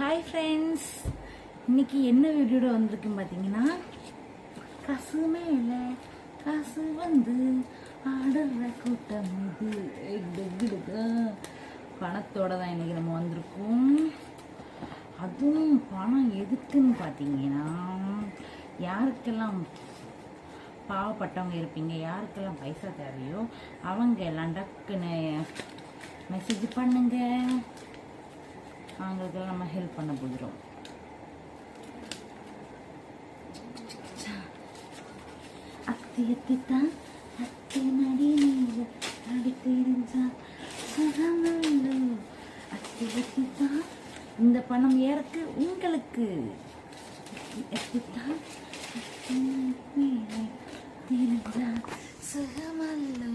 Hi friends, இன்னைக்கு என்ன வீடியோட வந்திருக்குன்னு பார்த்தீங்கன்னா, காசுமே இல்லை காசு வந்து ஆடுற கூட்டம் இது பணத்தோட தான் இன்னைக்கு நம்ம வந்திருக்கோம். அதுவும் பணம் எதுக்குன்னு பார்த்தீங்கன்னா, யாருக்கெல்லாம் பாவப்பட்டவங்க இருப்பீங்க, யாருக்கெல்லாம் பைசா தேவையோ அவங்க எல்லாம் டக்குன்னு மெசேஜ் பண்ணுங்க, அவங்களுக்கெல்லாம் நம்ம ஹெல்ப் பண்ண போகிறோம். அத்தி அத்தி தான் அத்தி நடி நீங்க அடி தெரிஞ்சா சுகமல்லோ. அத்தி அத்தி தான் இந்த பணம் ஏறக்கு உங்களுக்கு. அத்தி தான் அத்தி நடி தெரிஞ்சா சுகமல்லோ.